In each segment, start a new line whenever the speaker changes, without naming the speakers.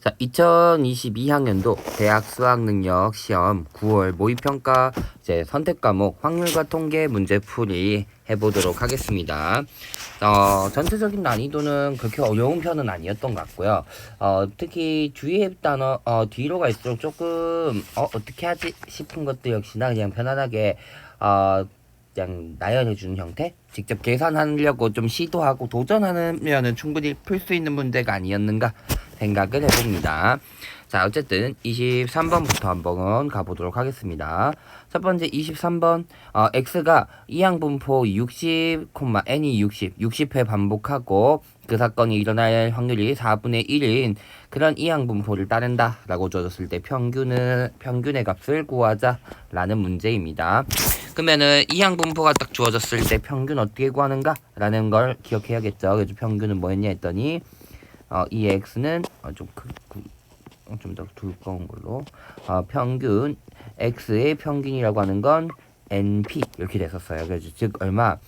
자, 2022학년도 대학 수학능력 시험 9월 모의평가 이제 선택 과목 확률과 통계 문제풀이 해보도록 하겠습니다. 전체적인 난이도는 그렇게 어려운 편은 아니었던 것 같고요. 특히 주의할 단어 뒤로 갈수록 조금 어떻게 하지 싶은 것도 역시나 그냥 편안하게 그냥 나열해주는 형태? 직접 계산하려고 좀 시도하고 도전하면은 충분히 풀 수 있는 문제가 아니었는가 생각을 해봅니다. 자, 어쨌든 23번부터 한번 가보도록 하겠습니다. 첫 번째 23번 x가 이항분포 60, n이 60회 반복하고 그 사건이 일어날 확률이 4분의 1인 그런 이항분포를 따른다 라고 줘줬을 때 평균의 값을 구하자라는 문제입니다. 그러면은 이항분포가 딱 주어졌을 때 평균 어떻게 구하는가 라는 걸 기억해야겠죠. 그래서 평균은 뭐였냐 했더니 이 x는 좀 더 두꺼운 걸로 평균 x의 평균이라고 하는 건 np 이렇게 됐었어요. 그래서 즉 얼마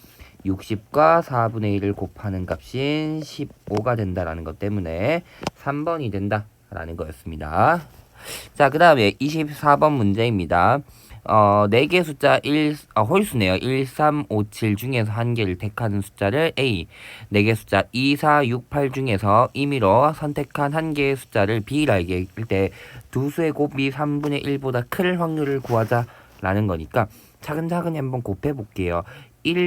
60과 4분의 1을 곱하는 값인 15가 된다라는 것 때문에 3번이 된다라는 거였습니다. 자, 그 다음에 24번 문제입니다. 4개 숫자 홀수네요. 1, 3, 5, 7 중에서 한 개를 택하는 숫자를 A, 4개 숫자 2, 4, 6, 8 중에서 임의로 선택한 한 개의 숫자를 B라 얘기할 때 두 수의 곱이 3분의 1보다 클 확률을 구하자라는 거니까 차근차근히 한번 곱해볼게요.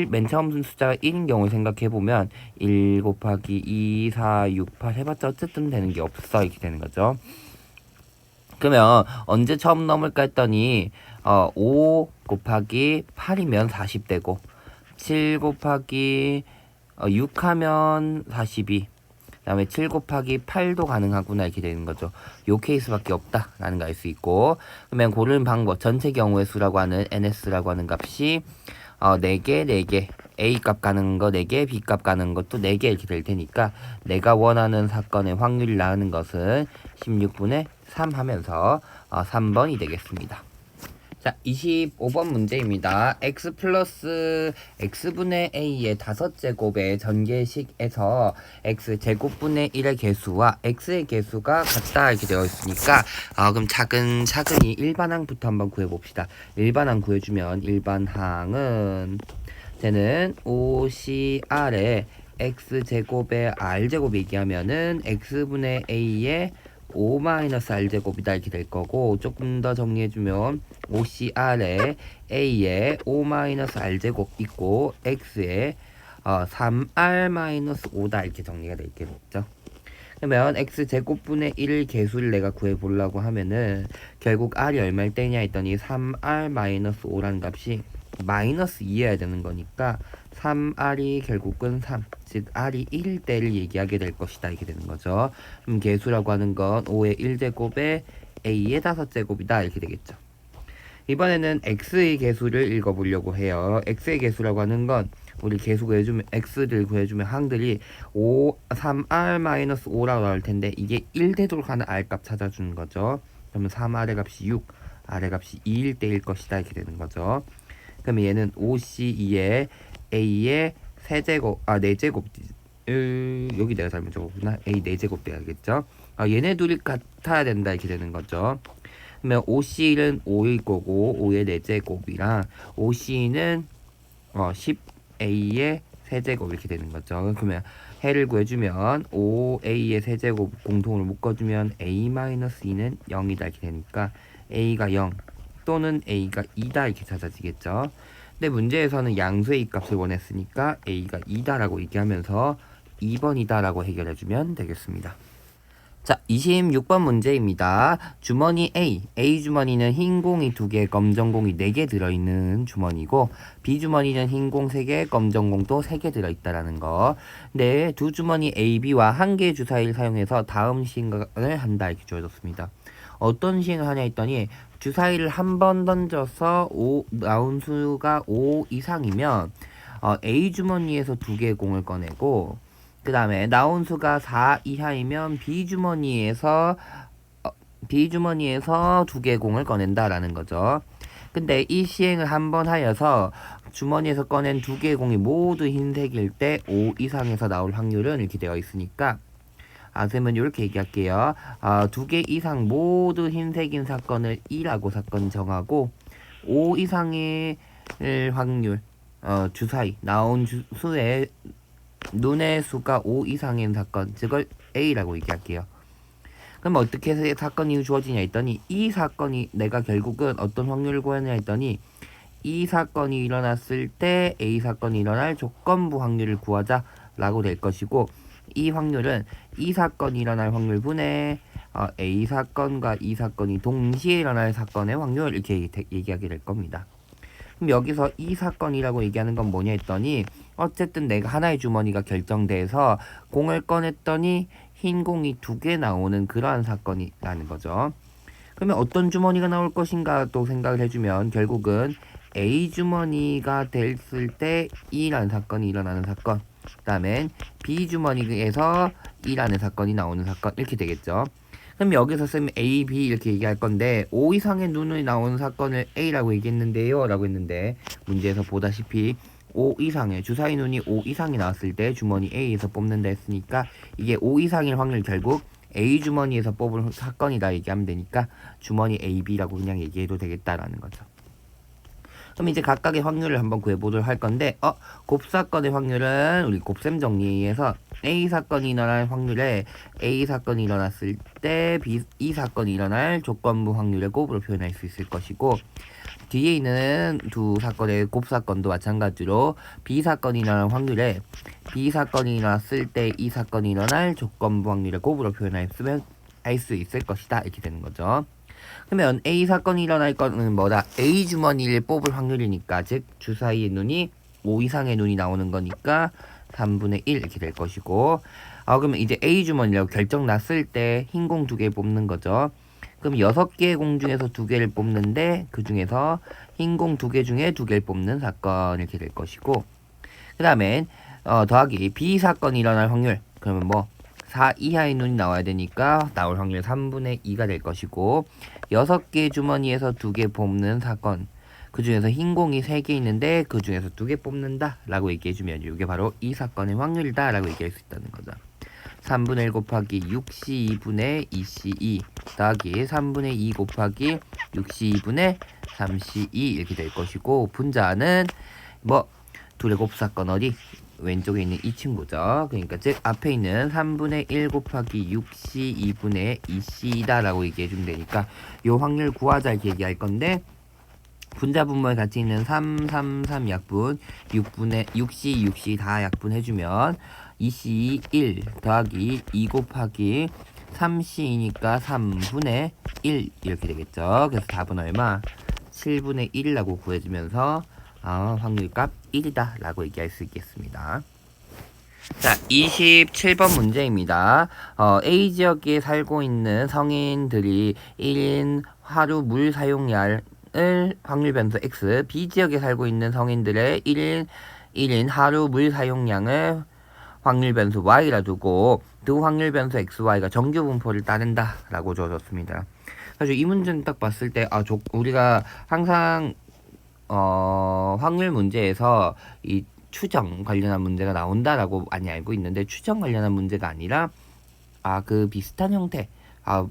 맨 처음 쓴 숫자가 1인 경우 생각해보면 1 곱하기 2, 4, 6, 8 해봤자 어쨌든 되는 게 없어 이렇게 되는 거죠. 그러면 언제 처음 넘을까 했더니 5 곱하기 8이면 40되고 7 곱하기 6 하면 42, 그 다음에 7 곱하기 8도 가능하구나 이렇게 되는 거죠. 요 케이스밖에 없다라는 걸 알 수 있고, 그러면 고르는 방법 전체 경우의 수라고 하는 ns라고 하는 값이 4개, 4개 A 값 가는 거 4개, B 값 가는 것도 4개 이렇게 될 테니까 내가 원하는 사건의 확률이 나오는 것은 16분의 3 하면서 3번이 되겠습니다. 자, 25번 문제입니다. x 플러스 x분의 a의 5제곱의 전개식에서 x제곱분의 1의 개수와 x의 개수가 같다 이렇게 되어 있으니까 그럼 차근차근히 일반항부터 한번 구해봅시다. 일반항 구해주면 일반항은 쟤는 OCR에 x제곱의 r제곱 얘기하면은 x분의 a의 5-r제곱이다 이렇게 될 거고, 조금 더 정리해주면 OCR에 a의 5-r제곱 있고 x의 3r-5다 이렇게 정리가 되겠죠. 그러면 x제곱분의 1 개수를 내가 구해보려고 하면은 결국 r이 얼마일 때냐 했더니 3r-5라는 값이 마이너스 2여야 되는 거니까 3r이 결국은 3, 즉 r이 1일 때를 얘기하게 될 것이다 이렇게 되는 거죠. 그럼 개수라고 하는 건 5의 1제곱에 a의 5제곱이다 이렇게 되겠죠. 이번에는 x의 개수를 읽어보려고 해요. x의 개수라고 하는 건 우리 개수 구해주면 x를 구해주면 항들이 3r-5라고 나올 텐데 이게 1되도록 하는 r 값 찾아주는 거죠. 그러면 3r의 값이 6, r의 값이 2일 때일 것이다 이렇게 되는 거죠. 그러면 얘는 OC2에 A의 4제곱 여기 내가 잘못 적었구나. A 4제곱 돼야겠죠. 얘네 둘이 같아야 된다 이렇게 되는 거죠. 그러면 OC는 5일 거고 5의 4제곱이랑 OC는 10A의 3제곱 이렇게 되는 거죠. 그러면 해를 구해주면 5A의 3제곱 공통으로 묶어주면 A-2는 0이다 이렇게 되니까 A가 0 또는 A가 2다 이렇게 찾아지겠죠. 근데 문제에서는 양수의 이 값을 원했으니까 A가 2다라고 얘기하면서 2번이다 라고 해결해주면 되겠습니다. 자, 26번 문제입니다. 주머니 A 주머니는 흰 공이 2개, 검정 공이 4개 들어있는 주머니고, B 주머니는 흰 공 3개, 검정 공도 3개 들어있다라는 거. 네, 두 주머니 A, B와 한 개의 주사위를 사용해서 다음 시행을 한다 이렇게 주어졌습니다. 어떤 시행을 하냐 했더니 주사위를 한 번 던져서 나온 수가 5 이상이면 A 주머니에서 2개의 공을 꺼내고, 그 다음에 나온 수가 4 이하이면 B 주머니에서 2개의 공을 꺼낸다라는 거죠. 근데 이 시행을 한 번 하여서 주머니에서 꺼낸 2개의 공이 모두 흰색일 때 5 이상에서 나올 확률은 이렇게 되어 있으니까 쌤은 이렇게 얘기할게요. 두 개 이상 모두 흰색인 사건을 2라고 사건 정하고 5 이상의 확률 주사위 나온 수의 눈의 수가 5 이상인 사건 즉을 A라고 얘기할게요. 그럼 어떻게 해서 사건이 주어지냐 했더니 이 사건이 내가 결국은 어떤 확률을 구하냐 했더니 이 사건이 일어났을 때 A 사건이 일어날 조건부 확률을 구하자 라고 될 것이고 이 확률은 이 사건이 일어날 확률분의 A 사건과 이 사건이 동시에 일어날 사건의 확률 이렇게 얘기하게 될 겁니다. 그럼 여기서 이 사건이라고 얘기하는 건 뭐냐 했더니 어쨌든 내가 하나의 주머니가 결정돼서 공을 꺼냈더니 흰 공이 2개 나오는 그러한 사건이라는 거죠. 그러면 어떤 주머니가 나올 것인가 또 생각을 해주면 결국은 A 주머니가 됐을 때 E라는 사건이 일어나는 사건, 그 다음엔 B 주머니에서 E라는 사건이 나오는 사건 이렇게 되겠죠. 그럼 여기서 쌤이 A, B 이렇게 얘기할 건데 5 이상의 눈이 나오는 사건을 A라고 얘기했는데요 라고 했는데 문제에서 보다시피 5 이상의 주사위 눈이 5 이상이 나왔을 때 주머니 A에서 뽑는다 했으니까 이게 5 이상일 확률 결국 A 주머니에서 뽑을 사건이다 얘기하면 되니까 주머니 A, B라고 그냥 얘기해도 되겠다라는 거죠. 그럼 이제 각각의 확률을 한번 구해보도록 할 건데 곱사건의 확률은 우리 곱셈 정리해서 A 사건이 일어날 확률에 A 사건이 일어났을 때 B 사건이 일어날 조건부 확률의 곱으로 표현할 수 있을 것이고 뒤에 있는 두 사건의 곱사건도 마찬가지로 B 사건이 일어날 확률에 B 사건이 일어났을 때 이 사건이 일어날 조건부 확률의 곱으로 표현할 수 있을 것이다 이렇게 되는 거죠. 그러면 A 사건이 일어날 거는 뭐다? A 주머니를 뽑을 확률이니까 즉 주사위의 눈이 5 이상의 눈이 나오는 거니까 3분의 1 이렇게 될 것이고 그러면 이제 A 주머니라고 결정 났을 때 흰 공 2개 뽑는 거죠. 그럼 6개의 공 중에서 2개를 뽑는데 그 중에서 흰 공 2개 중에 2개를 뽑는 사건 이렇게 될 것이고 그 다음엔 더하기 B 사건이 일어날 확률 그러면 뭐 4 이하의 눈이 나와야 되니까 나올 확률 3분의 2가 될 것이고 6개 주머니에서 2개 뽑는 사건 그 중에서 흰 공이 3개 있는데 그 중에서 2개 뽑는다 라고 얘기해주면 이게 바로 이 사건의 확률이다 라고 얘기할 수 있다는 거죠. 3분의 1 곱하기 6C2분의 2C2 더하기 3분의 2 곱하기 6C2분의 3C2 이렇게 될 것이고 분자는 뭐 둘의 곱사건 어디? 왼쪽에 있는 이 친구죠. 그러니까 즉 앞에 있는 3분의 1 곱하기 6C 2분의 2C다 라고 얘기해주면 되니까 이 확률 구하자 이렇게 얘기할 건데 분자 분모에 같이 있는 3, 3, 3 약분 6C, 6C 다 약분해주면 2C 1 더하기 2 곱하기 3C니까 3분의 1 이렇게 되겠죠. 그래서 답은 얼마? 7분의 1이라고 구해주면서 확률값 1이다 라고 얘기할 수 있겠습니다. 자, 27번 문제입니다. A 지역에 살고 있는 성인들이 1인 하루 물 사용량을 확률 변수 X, B 지역에 살고 있는 성인들의 1인 하루 물 사용량을 확률 변수 Y라 두고 두 확률 변수 X, Y가 정규 분포를 따른다 라고 주어졌습니다. 사실 이 문제는 딱 봤을 때 우리가 항상 확률 문제에서 이 추정 관련한 문제가 나온다라고 많이 알고 있는데 추정 관련한 문제가 아니라 그 비슷한 형태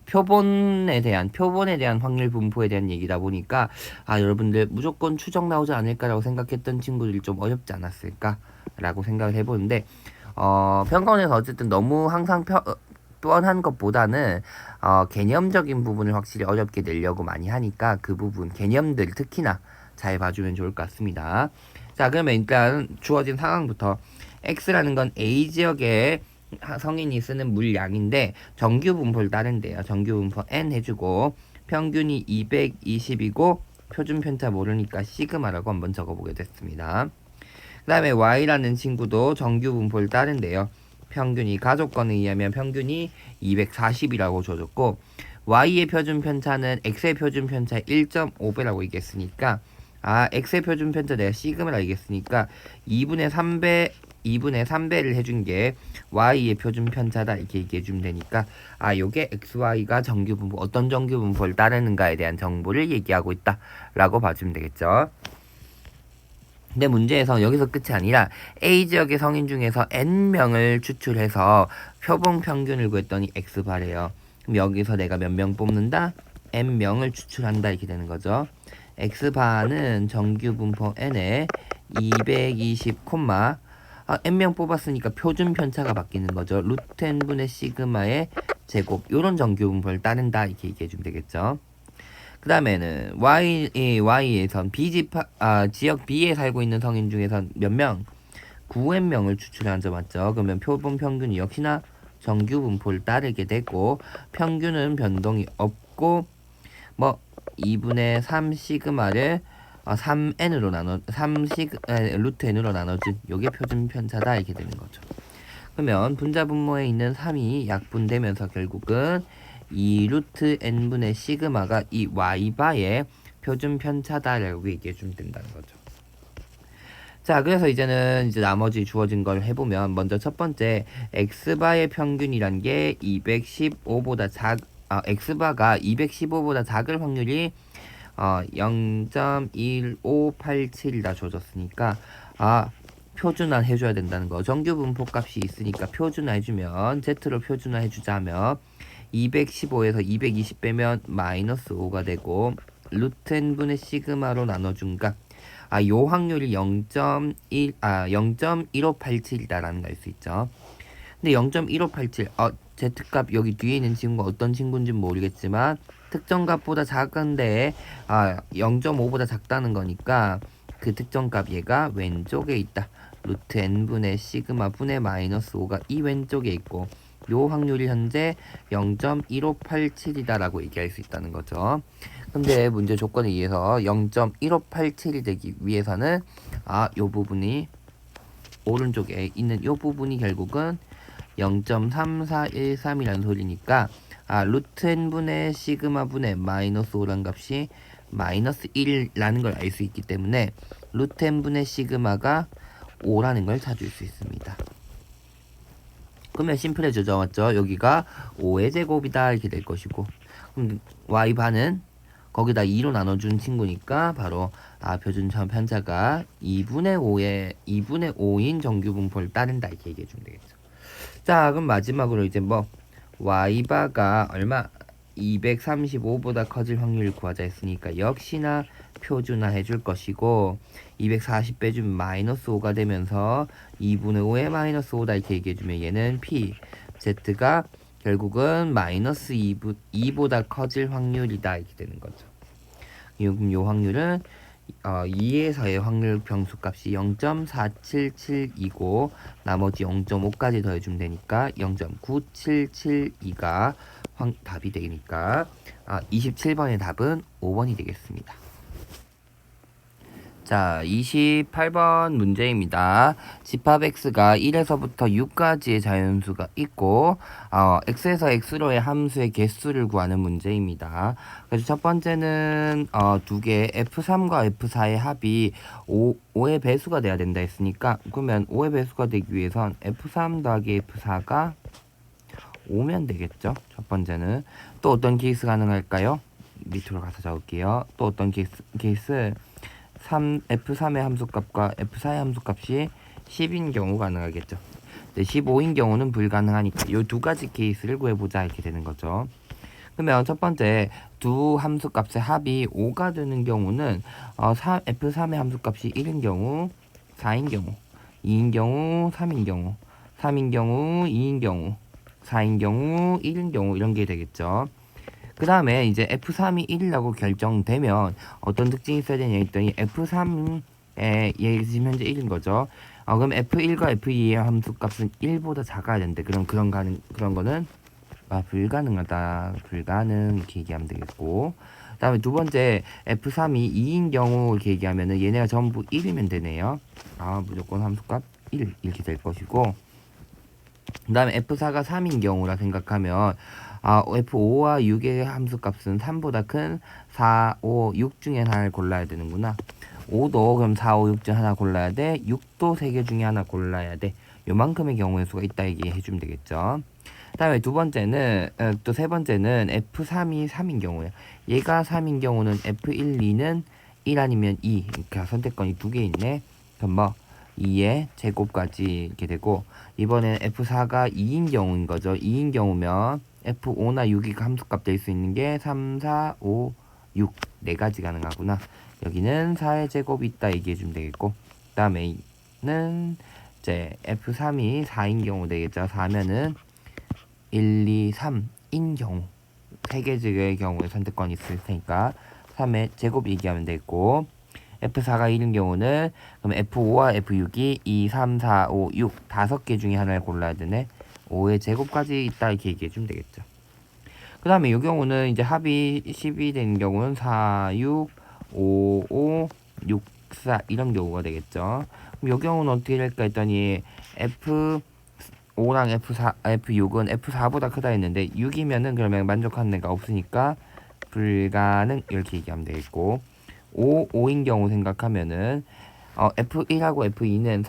표본에 대한 확률 분포에 대한 얘기다 보니까 여러분들 무조건 추정 나오지 않을까라고 생각했던 친구들이 좀 어렵지 않았을까라고 생각을 해보는데 평가원에서 어쨌든 너무 항상 뻔한 것보다는 개념적인 부분을 확실히 어렵게 내려고 많이 하니까 그 부분 개념들 특히나 잘 봐주면 좋을 것 같습니다. 자, 그러면 일단 주어진 상황부터 X라는 건 A 지역에 성인이 쓰는 물량인데 정규 분포를 따른대요. 정규 분포 N 해주고 평균이 220이고 표준 편차 모르니까 시그마라고 한번 적어보게 됐습니다. 그 다음에 Y라는 친구도 정규 분포를 따른대요. 평균이 가족권에 의하면 평균이 240이라고 줘줬고 Y의 표준 편차는 X의 표준 편차 1.5배라고 얘기했으니까 X의 표준 편차 내가 시그마라 얘기했으니까 2분의 3배를 해준 게 Y의 표준 편차다 이렇게 얘기해주면 되니까 요게 XY가 정규 분포 어떤 정규 분포를 따르는가에 대한 정보를 얘기하고 있다 라고 봐주면 되겠죠. 근데 문제에서 여기서 끝이 아니라 A 지역의 성인 중에서 N명을 추출해서 표본 평균을 구했더니 X바래요. 그럼 여기서 내가 몇 명 뽑는다? N명을 추출한다 이렇게 되는 거죠. X바는 정규 분포 N에 220, N명 뽑았으니까 표준 편차가 바뀌는 거죠. 루트 N분의 시그마의 제곱 요런 정규 분포를 따른다 이렇게 얘기해 주면 되겠죠. 그 다음에는 Y에선 지역 B에 살고 있는 성인 중에선 몇 명? 9N명을 추출한 점 맞죠? 그러면 표본 평균이 역시나 정규 분포를 따르게 되고 평균은 변동이 없고 뭐 2분의 3 시그마를 3n으로 루트 n으로 나눠준 요게 표준 편차다 이렇게 되는 거죠. 그러면 분자 분모에 있는 3이 약분되면서 결국은 이 루트 n분의 시그마가 이 y바의 표준 편차다라고 얘기해 주면 된다는 거죠. 자, 그래서 이제는 나머지 주어진 걸 해보면 먼저 첫 번째 x바의 평균이란 게 215보다 x바가 215보다 작을 확률이 0.1587이다 줘줬으니까 표준화 해줘야 된다는 거. 정규 분포 값이 있으니까 표준화 해주면 Z로 표준화 해주자면 215에서 220 빼면 마이너스 5가 되고 루트 n분의 시그마로 나눠준 값 요 확률이 0.1587이다라는 걸 알 수 있죠. 근데 0.1587 Z값 여기 뒤에 있는 친구가 어떤 친구인지는 모르겠지만 특정값보다 작은데 0.5보다 작다는 거니까 그 특정값 얘가 왼쪽에 있다. 루트 n분의 시그마 분의 마이너스 5가 이 왼쪽에 있고 요 확률이 현재 0.1587이다 라고 얘기할 수 있다는 거죠. 근데 문제 조건에 의해서 0.1587이 되기 위해서는 요 부분이 오른쪽에 있는 요 부분이 결국은 0.3413이라는 소리니까 루트 n분의 시그마 분의 마이너스 5란 값이 마이너스 1라는 걸 알 수 있기 때문에 루트 n분의 시그마가 5라는 걸 찾을 수 있습니다. 그러면 심플해져죠, 맞죠? 여기가 5의 제곱이다 이렇게 될 것이고 그럼 y바는 거기다 2로 나눠준 친구니까 바로 표준 편차가 2분의 5인 정규 분포를 따른다 이렇게 얘기해 주면 되겠죠. 자, 그럼 마지막으로 이제 y바가 얼마? 235보다 커질 확률을 구하자 했으니까 역시나 표준화 해줄 것이고 240 빼주면 마이너스 5가 되면서 2분의 5에 마이너스 5다 이렇게 얘기해주면 얘는 p z가 결국은 마이너스 2보다 커질 확률이다 이렇게 되는 거죠. 그럼 요 확률은 2에서의 확률 병수값이 0.477이고 나머지 0.5까지 더해주면 되니까 0.9772가 답이 되니까 27번의 답은 5번이 되겠습니다. 자, 28번 문제입니다. 집합 x가 1에서부터 6까지의 자연수가 있고 x에서 x로의 함수의 개수를 구하는 문제입니다. 그래서 첫 번째는 두 개 f3과 f4의 합이 5의 배수가 돼야 된다 했으니까 그러면 5의 배수가 되기 위해선 f3 더하기 f4가 5면 되겠죠. 첫 번째는 또 어떤 케이스 가능할까요? 밑으로 가서 적을게요. 또 어떤 케이스 F3의 함수값과 F4의 함수값이 10인 경우 가능하겠죠. 15인 경우는 불가능하니까 이 두 가지 케이스를 구해보자 이렇게 되는 거죠. 그러면 첫 번째 두 함수값의 합이 5가 되는 경우는 F3의 함수값이 1인 경우, 4인 경우, 2인 경우, 3인 경우, 3인 경우, 2인 경우, 4인 경우, 1인 경우 이런 게 되겠죠. 그 다음에 이제 F3이 1이라고 결정되면 어떤 특징이 있어야 되냐 했더니 F3에 얘 지금 현재 1인 거죠. 그럼 F1과 F2의 함수값은 1보다 작아야 되는데 그런 거는 불가능하다. 불가능 이렇게 얘기하면 되겠고 그 다음에 두 번째 F3이 2인 경우 이렇게 얘기하면은 얘네가 전부 1이면 되네요. 무조건 함수값 1 이렇게 될 것이고 그 다음에 F4가 3인 경우라 생각하면 F5와 6의 함수값은 3보다 큰 4, 5, 6 중에 하나를 골라야 되는구나. 5도 그럼 4, 5, 6 중 하나 골라야 돼. 6도 3개 중에 하나 골라야 돼. 요만큼의 경우의 수가 있다 얘기해 주면 되겠죠. 그 다음에 두 번째는 또 세 번째는 F3이 3인 경우예요. 얘가 3인 경우는 F1, 2는 1 아니면 2. 그러니까 선택권이 두 개 있네. 그럼 뭐 2의 제곱까지 이렇게 되고, 이번엔 F4가 2인 경우인 거죠. 2인 경우면 F5나 6이 함수값 될 수 있는 게 3, 4, 5, 6 네 가지 가능하구나. 여기는 4의 제곱이 있다 얘기해 주면 되겠고, 그 다음에 는 이제 F3이 4인 경우 되겠죠. 4면은 1, 2, 3인 경우 3개의 경우에 선택권이 있을 테니까 3의 제곱 얘기하면 되겠고, F4가 1인 경우는 그럼 F5와 F6이 2, 3, 4, 5, 6 5개 중에 하나를 골라야 되네. 5의 제곱까지 있다 이렇게 얘기해 주면 되겠죠. 그 다음에 이 경우는 이제 합이 10이 되는 경우는 4, 6, 5, 5, 6, 4 이런 경우가 되겠죠. 그럼 이 경우는 어떻게 될까 했더니 F5랑 F6은 F4보다 크다 했는데 6이면은 그러면 만족하는 애가 없으니까 불가능 이렇게 얘기하면 되겠고, 5인 경우 생각하면은 F1하고 F2는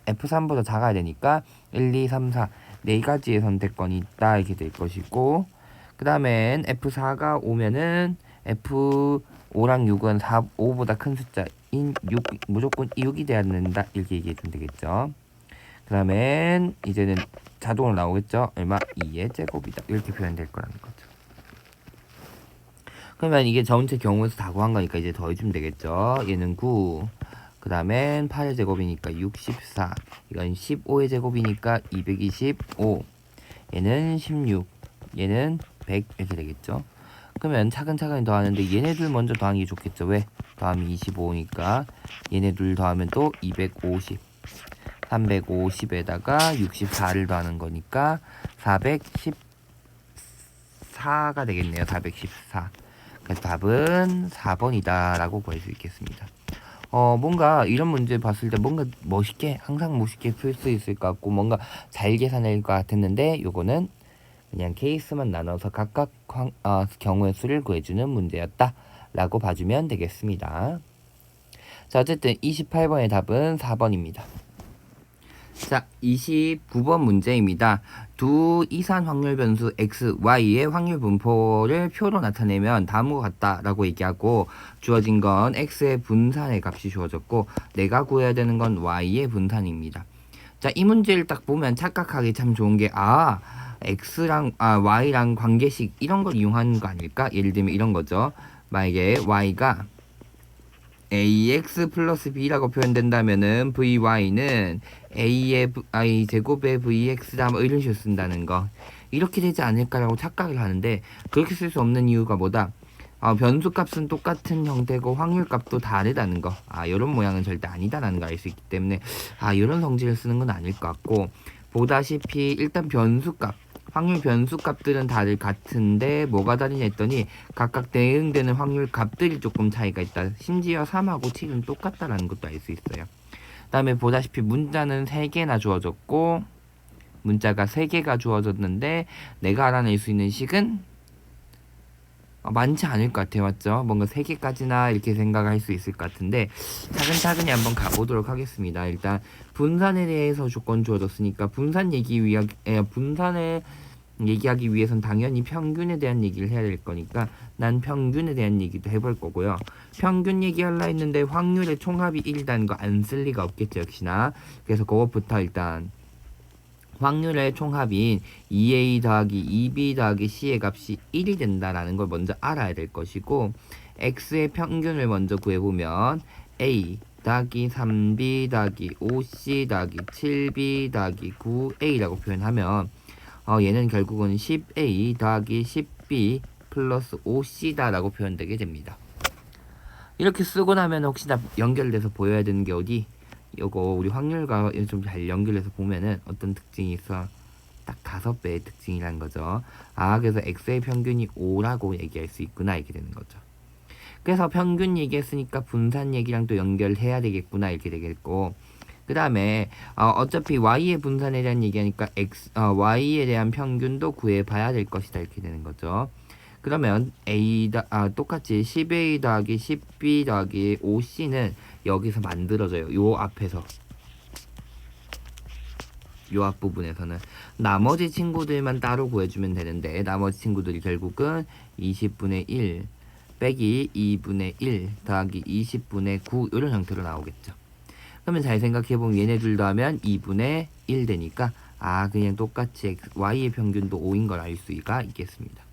F3보다 작아야 되니까 1, 2, 3, 4 네 가지의 선택권이 있다 이렇게 될 것이고, 그 다음엔 F4가 오면은 F5랑 6은 5보다 큰 숫자인 6, 무조건 6이 돼야 된다 이렇게 얘기해 주면 되겠죠. 그 다음엔 이제는 자동으로 나오겠죠. 얼마? 2의 제곱이다 이렇게 표현될 거라는 거죠. 그러면 이게 전체 경우에서 다 구한 거니까 이제 더해주면 되겠죠. 얘는 9, 그 다음엔 8의 제곱이니까 64, 이건 15의 제곱이니까 225, 얘는 16, 얘는 100 이렇게 되겠죠. 그러면 차근차근 더하는데 얘네들 먼저 더하는 게 좋겠죠. 왜? 더하면 25니까 얘네 둘 더하면 또 250, 350에다가 64를 더하는 거니까 414가 되겠네요. 414. 그래서 답은 4번이다 라고 구할 수 있겠습니다. 뭔가 이런 문제 봤을 때 뭔가 항상 멋있게 풀 수 있을 것 같고 뭔가 잘 계산할 것 같았는데, 요거는 그냥 케이스만 나눠서 각각 경우의 수를 구해주는 문제였다 라고 봐주면 되겠습니다. 자, 어쨌든 28번의 답은 4번입니다. 자, 29번 문제입니다. 두 이산 확률 변수 x, y의 확률 분포를 표로 나타내면 다음과 같다라고 얘기하고, 주어진 건 x의 분산의 값이 주어졌고 내가 구해야 되는 건 y의 분산입니다. 자, 이 문제를 딱 보면 착각하기 참 좋은 게 x랑 y랑 관계식 이런 걸 이용하는 거 아닐까? 예를 들면 이런 거죠. 만약에 y가 ax 플러스 b라고 표현된다면은 vy는 a의 i 제곱의 vx다 뭐 이런 식으로 쓴다는 거, 이렇게 되지 않을까라고 착각을 하는데, 그렇게 쓸 수 없는 이유가 뭐다? 변수값은 똑같은 형태고 확률값도 다르다는 거. 이런 모양은 절대 아니다라는 걸 알 수 있기 때문에 이런 성질을 쓰는 건 아닐 것 같고, 보다시피 일단 변수값, 확률 변수값들은 다들 같은데 뭐가 다르냐 했더니 각각 대응되는 확률 값들이 조금 차이가 있다. 심지어 3하고 7은 똑같다라는 것도 알 수 있어요. 그 다음에 보다시피 문자는 3개나 주어졌고, 문자가 3개가 주어졌는데 내가 알아낼 수 있는 식은 많지 않을 것 같아요. 맞죠? 뭔가 3개까지나 이렇게 생각할 수 있을 것 같은데, 차근차근히 한번 가보도록 하겠습니다. 일단 분산에 대해서 조건 주어졌으니까 분산을 얘기하기 위해선 당연히 평균에 대한 얘기를 해야 될 거니까 난 평균에 대한 얘기도 해볼 거고요. 평균 얘기하려 했는데 확률의 총합이 1이라는 거 안 쓸 리가 없겠죠, 역시나. 그래서 그것부터 일단 확률의 총합인 2a 더하기 2b 더하기 c의 값이 1이 된다라는 걸 먼저 알아야 될 것이고, x의 평균을 먼저 구해보면 a 더하기 3b 더하기 5c 더하기 7b 더하기 9a라고 표현하면 얘는 결국은 10a 더하기 10b 플러스 5c다 라고 표현되게 됩니다. 이렇게 쓰고 나면 혹시나 연결돼서 보여야 되는 게 어디? 요거 우리 확률과 좀 잘 연결해서 보면은 어떤 특징이 있어? 딱 5배의 특징이라는 거죠. 그래서 x의 평균이 5라고 얘기할 수 있구나 이렇게 되는 거죠. 그래서 평균 얘기했으니까 분산 얘기랑 또 연결해야 되겠구나 이렇게 되겠고, 그 다음에 어차피 y의 분산에 대한 얘기하니까 y에 대한 평균도 구해봐야 될 것이다 이렇게 되는 거죠. 그러면 똑같이 10a 더하기 10b 더하기 5c는 여기서 만들어져요. 요 앞에서, 요 앞부분에서는 나머지 친구들만 따로 구해주면 되는데, 나머지 친구들이 결국은 20분의 1 빼기 2분의 1 더하기 20분의 9 이런 형태로 나오겠죠. 그러면 잘 생각해보면 얘네 둘 더하면 2분의 1 되니까 그냥 똑같이 y의 평균도 5인 걸 알 수가 있겠습니다.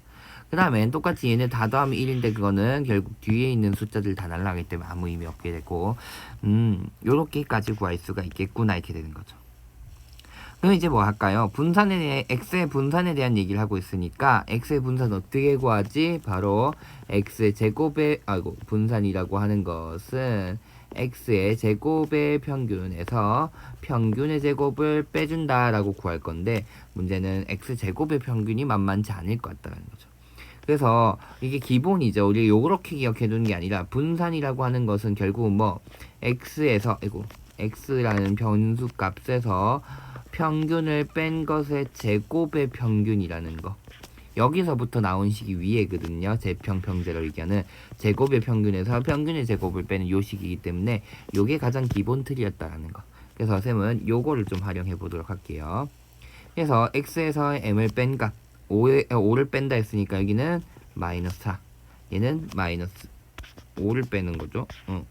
그 다음엔 똑같이 얘네 다 더하면 1인데 그거는 결국 뒤에 있는 숫자들 다 날라가기 때문에 아무 의미 없게 되고 요렇게까지 구할 수가 있겠구나 이렇게 되는 거죠. 그럼 이제 뭐 할까요? 분산에 대해 x의 분산에 대한 얘기를 하고 있으니까 x의 분산 어떻게 구하지? 바로 x의 제곱의 분산이라고 하는 것은 x의 제곱의 평균에서 평균의 제곱을 빼준다라고 구할 건데 문제는 x 제곱의 평균이 만만치 않을 것 같다는 거죠. 그래서 이게 기본이죠. 우리 요렇게 기억해 두는 게 아니라 분산이라고 하는 것은 결국은 뭐 x라는 변수 값에서 평균을 뺀 것의 제곱의 평균이라는 거. 여기서부터 나온 식이 위에거든요. 제평평제로 얘기하는 제곱의 평균에서 평균의 제곱을 빼는 요 식이기 때문에 요게 가장 기본 틀이었다라는 거. 그래서 쌤은 요거를 좀 활용해 보도록 할게요. 그래서 x에서 m을 뺀 값 5를 뺀다 했으니까 여기는 마이너스 4 얘는 마이너스 5를 빼는 거죠.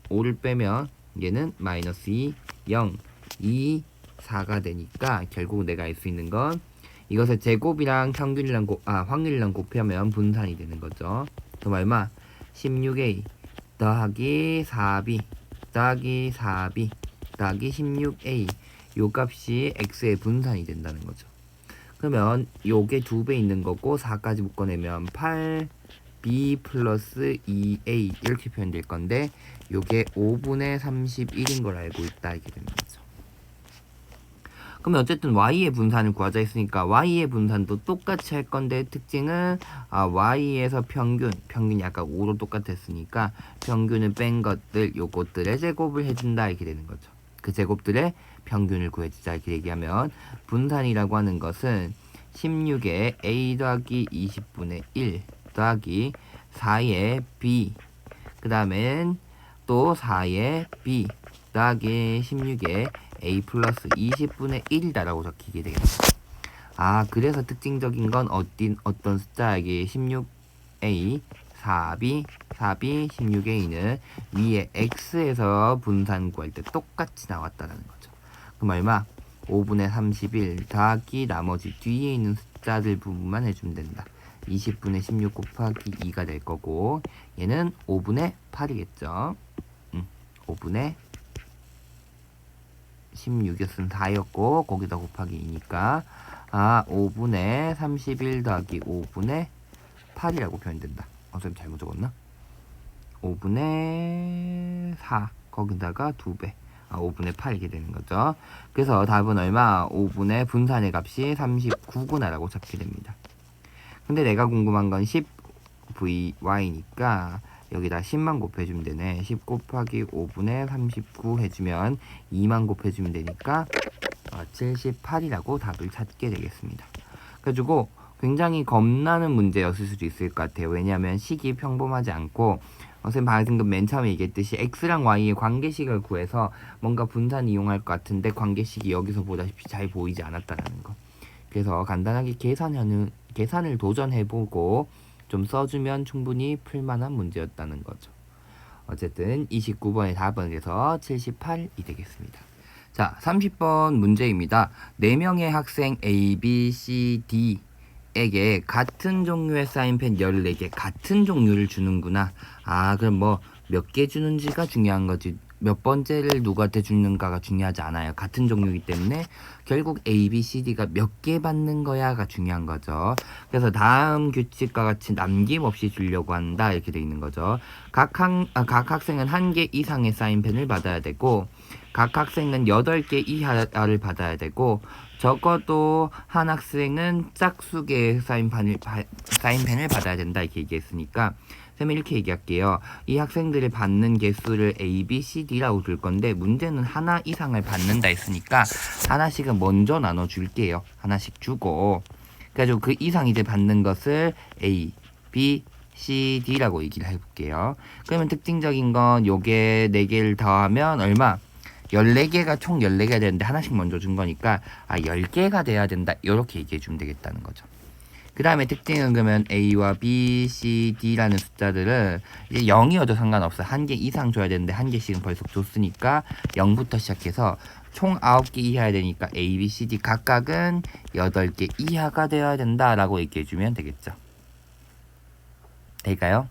5를 빼면 얘는 마이너스 2 0 2 4가 되니까 결국 내가 알 수 있는 건 이것을 제곱이랑 평균이랑 확률이랑 곱하면 분산이 되는 거죠. 그럼 얼마? 16a 더하기 4b 더하기 4b 더하기 16a 요 값이 x의 분산이 된다는 거죠. 그러면 요게 2배 있는 거고 4까지 묶어내면 8b 플러스 2a 이렇게 표현될 건데 요게 5분의 31인 걸 알고 있다 이렇게 되는 거죠. 그러면 어쨌든 y의 분산을 구하자 했으니까 y의 분산도 똑같이 할 건데 특징은 y에서 평균이 아까 5로 똑같았으니까 평균을 뺀 것들 요것들의 제곱을 해준다 이렇게 되는 거죠. 그 제곱들의 평균을 구해주자 이렇게 얘기하면 분산이라고 하는 것은 16에 a 더하기 20분의 1 더하기 4의 b 그 다음엔 또 4의 b 더하기 16에 a 플러스 20분의 1이다라고 적히게 되겠습니다. 그래서 특징적인 건 어떤 숫자에게 16a 4b 16a는 위에 x에서 분산 구할 때 똑같이 나왔다는 거죠. 그럼 얼마? 5분의 31 더하기 나머지 뒤에 있는 숫자들 부분만 해주면 된다. 20분의 16 곱하기 2가 될 거고 얘는 5분의 8이겠죠. 5분의 16이었으면 4였고 거기다 곱하기 2니까 5분의 31 더하기 5분의 8이라고 표현된다. 선생님 잘못 적었나? 5분의 4 거기다가 2배 5분의 8 이렇게 되는 거죠. 그래서 답은 얼마? 5분의 분산의 값이 39구나라고 잡게 됩니다. 근데 내가 궁금한 건 10vy니까 여기다 10만 곱해주면 되네. 10 곱하기 5분의 39 해주면 2만 곱해주면 되니까 78이라고 답을 찾게 되겠습니다. 그래가지고 굉장히 겁나는 문제였을 수도 있을 것 같아요. 왜냐하면 식이 평범하지 않고 선생님 방금 맨 처음에 얘기했듯이 x랑 y의 관계식을 구해서 뭔가 분산 이용할 것 같은데 관계식이 여기서 보다시피 잘 보이지 않았다는 거. 그래서 간단하게 계산을 도전해보고 좀 써주면 충분히 풀만한 문제였다는 거죠. 어쨌든 29번의 답은 그래서 78이 되겠습니다. 자, 30번 문제입니다. 4명의 학생 A, B, C, D 에게 같은 종류의 사인펜 14개 같은 종류를 주는구나. 그럼 뭐 몇 개 주는지가 중요한 거지. 몇 번째를 누구한테 주는가가 중요하지 않아요. 같은 종류이기 때문에 결국 A, B, C, D가 몇 개 받는 거야가 중요한 거죠. 그래서 다음 규칙과 같이 남김없이 주려고 한다 이렇게 돼 있는 거죠. 각 학생은 1개 이상의 사인펜을 받아야 되고 각 학생은 8개 이하를 받아야 되고 적어도 한 학생은 짝수개의 사인펜을 받아야 된다 이렇게 얘기했으니까 쌤이 이렇게 얘기할게요. 이 학생들이 받는 개수를 A, B, C, D라고 줄 건데 문제는 하나 이상을 받는다 했으니까 하나씩은 먼저 나눠줄게요. 하나씩 주고 그래가지고 그 이상 이제 받는 것을 A, B, C, D라고 얘기를 해볼게요. 그러면 특징적인 건 요게 4개를 더하면 얼마? 14개가 총 14개가 되는데 하나씩 먼저 준 거니까 10개가 돼야 된다 이렇게 얘기해 주면 되겠다는 거죠. 그 다음에 특징은 그러면 A와 B, C, D라는 숫자들을 이제 0이어도 상관없어. 한 개 이상 줘야 되는데 한 개씩은 벌써 줬으니까 0부터 시작해서 총 9개 이하야 되니까 A, B, C, D 각각은 8개 이하가 되어야 된다라고 얘기해주면 되겠죠. 될까요?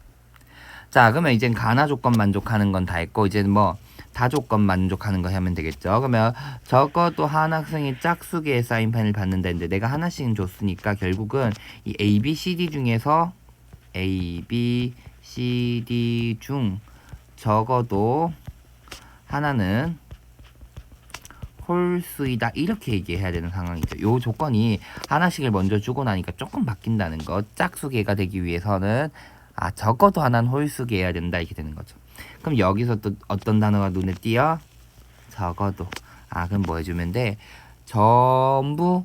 자, 그러면 이제 가나 조건 만족하는 건 다 했고 이제 뭐 다조건 만족하는 거 하면 되겠죠. 그러면 적어도 한 학생이 짝수개의 사인펜을 받는다는데 내가 하나씩은 줬으니까 결국은 이 A, B, C, D 중에서 A, B, C, D 중 적어도 하나는 홀수이다 이렇게 얘기해야 되는 상황이죠. 요 조건이 하나씩을 먼저 주고 나니까 조금 바뀐다는 거. 짝수개가 되기 위해서는 적어도 하나는 홀수개여야 된다 이렇게 되는 거죠. 그럼 여기서 또 어떤 단어가 눈에 띄어? 적어도. 그럼 뭐 해주면 돼? 전부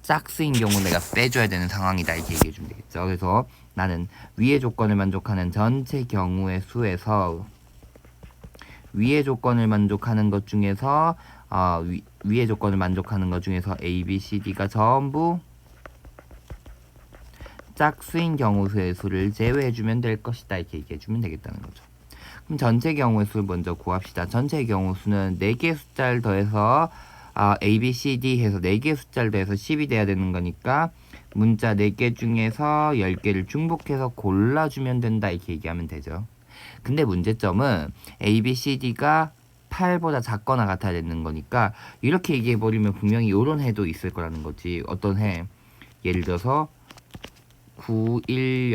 짝수인 경우 내가 빼줘야 되는 상황이다 이렇게 얘기해주면 되겠죠. 그래서 나는 위의 조건을 만족하는 전체 경우의 수에서 위의 조건을 만족하는 것 중에서 위의 조건을 만족하는 것 중에서 A, B, C, D가 전부 짝수인 경우 수의 수를 제외해주면 될 것이다 이렇게 얘기해주면 되겠다는 거죠. 그럼 전체 경우의 수를 먼저 구합시다. 전체 경우 수는 4개의 숫자를 더해서 A, B, C, D 해서 4개의 숫자를 더해서 10이 돼야 되는 거니까 문자 4개 중에서 10개를 중복해서 골라주면 된다 이렇게 얘기하면 되죠. 근데 문제점은 A, B, C, D가 8보다 작거나 같아야 되는 거니까 이렇게 얘기해버리면 분명히 이런 해도 있을 거라는 거지. 어떤 해? 예를 들어서 9100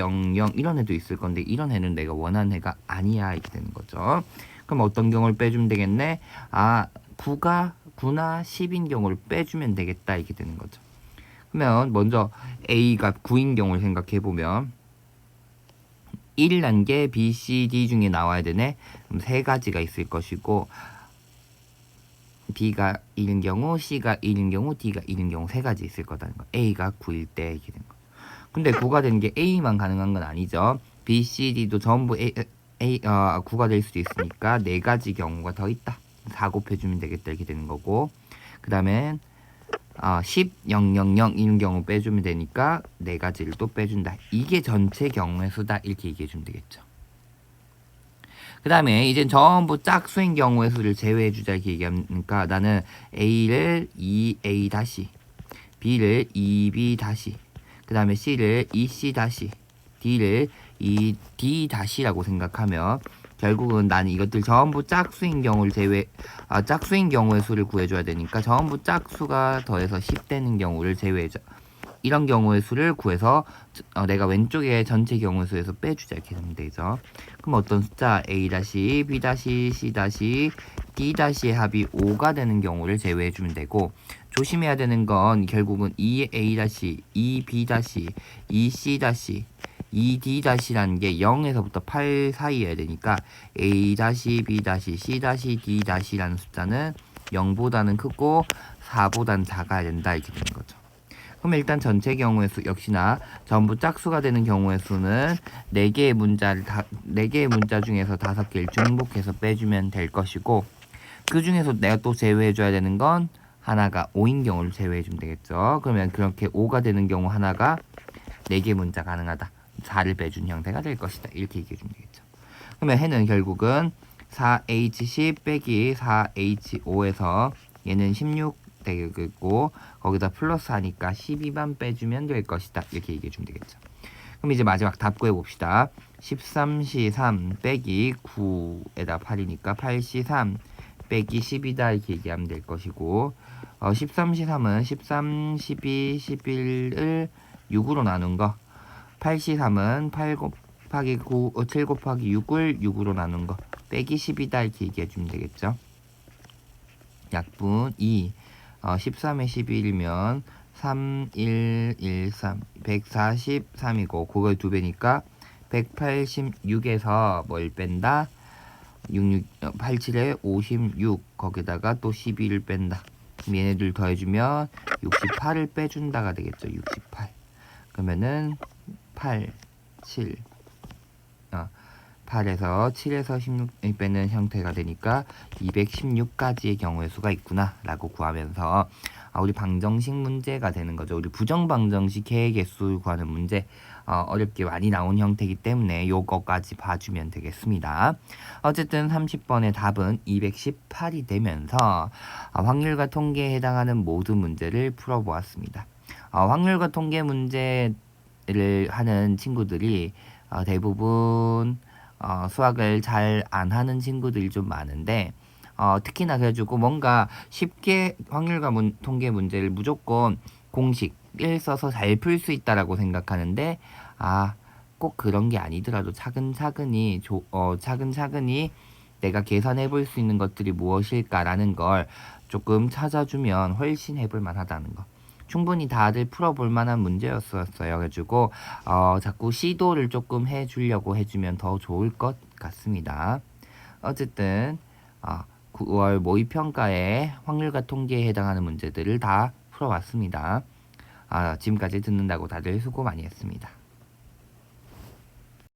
이런 해도 있을 건데 이런 해는 내가 원하는 해가 아니야 이렇게 되는 거죠. 그럼 어떤 경우를 빼주면 되겠네? 9나 10인 경우를 빼주면 되겠다 이렇게 되는 거죠. 그러면 먼저 A가 9인 경우를 생각해보면 1단계 B, C, D 중에 나와야 되네. 그럼 3가지가 있을 것이고 B가 1인 경우, C가 1인 경우, D가 1인 경우 3가지 있을 거다는 거. A가 9일 때 이렇게 된 거. 근데 9가 되는 게 A만 가능한 건 아니죠. B, C, D도 전부 9가 될 수도 있으니까 4가지 경우가 더 있다. 4 곱해주면 되겠다 이렇게 되는 거고 그 다음엔 10, 0, 0, 0 이런 경우 빼주면 되니까 4가지를 또 빼준다. 이게 전체 경우의 수다 이렇게 얘기해주면 되겠죠. 그 다음에 이제 전부 짝수인 경우의 수를 제외해주자 이렇게 얘기하니까 나는 A를 2A 다시 B를 2B 다시 그 다음에 C를 2C 다시 D를 2D 다시라고 생각하면 결국은 나는 이것들 전부 짝수인 경우를 짝수인 경우의 수를 구해줘야 되니까 전부 짝수가 더해서 10 되는 경우를 제외해줘. 이런 경우의 수를 구해서 내가 왼쪽에 전체 경우의 수에서 빼주자 이렇게 되면 되죠. 그럼 어떤 숫자 A-, B-, C-, D-의 합이 5가 되는 경우를 제외해주면 되고 조심해야 되는 건 결국은 2A-, 2B-, 2C-, 2D-라는 게 0에서부터 8 사이여야 되니까 A-, B-, C-, D-라는 숫자는 0보다는 크고 4보다는 작아야 된다 이렇게 되는 거죠. 그럼 일단 전체 경우의 수 역시나 전부 짝수가 되는 경우의 수는 4개의 문자 중에서 5개를 중복해서 빼주면 될 것이고 그 중에서 내가 또 제외해줘야 되는 건 하나가 5인 경우를 제외해주면 되겠죠. 그러면 그렇게 5가 되는 경우 하나가 4개 문자 가능하다. 4를 빼준 형태가 될 것이다. 이렇게 얘기해주면 되겠죠. 그러면 해는 결국은 4H10 빼기 4H5에서 얘는 16 되겠고 거기다 플러스 하니까 12만 빼주면 될 것이다. 이렇게 얘기해주면 되겠죠. 그럼 이제 마지막 답 구해봅시다. 13C3 빼기 9에다 8이니까 8C3 빼기 10이다 이렇게 얘기하면 될 것이고 13C3은 13, 12, 11을 6으로 나눈 거 8C3은 8 곱하기 9, 7 곱하기 6을 6으로 나눈 거 빼기 10이다 이렇게 얘기해주면 되겠죠. 약분 2 13에 11이면 3, 1, 1, 3 143이고 그걸 2배니까 186에서 뭘 뺀다? 87에 56 거기다가 또 12를 뺀다. 그럼 얘네들 더해주면 68을 빼준다가 되겠죠. 68 그러면은 8, 7 8에서 7에서 16 빼는 형태가 되니까 216가지의 경우의 수가 있구나 라고 구하면서 우리 방정식 문제가 되는 거죠. 우리 부정방정식 계획의 수 구하는 문제 어렵게 많이 나온 형태이기 때문에 요거까지 봐주면 되겠습니다. 어쨌든 30번의 답은 218이 되면서 확률과 통계에 해당하는 모든 문제를 풀어보았습니다. 확률과 통계 문제를 하는 친구들이 대부분 수학을 잘 안 하는 친구들이 좀 많은데 특히나 그래가지고 뭔가 쉽게 확률과 통계 문제를 무조건 공식을 써서 잘 풀 수 있다라고 생각하는데 꼭 그런 게 아니더라도 차근차근히 차근차근히 내가 계산해 볼 수 있는 것들이 무엇일까라는 걸 조금 찾아주면 훨씬 해볼 만하다는 거. 충분히 다들 풀어볼 만한 문제였어요. 그래가지고 자꾸 시도를 조금 해주려고 해주면 더 좋을 것 같습니다. 어쨌든 9월 모의평가에 확률과 통계에 해당하는 문제들을 다 풀어왔습니다. 지금까지 듣는다고 다들 수고 많이 했습니다.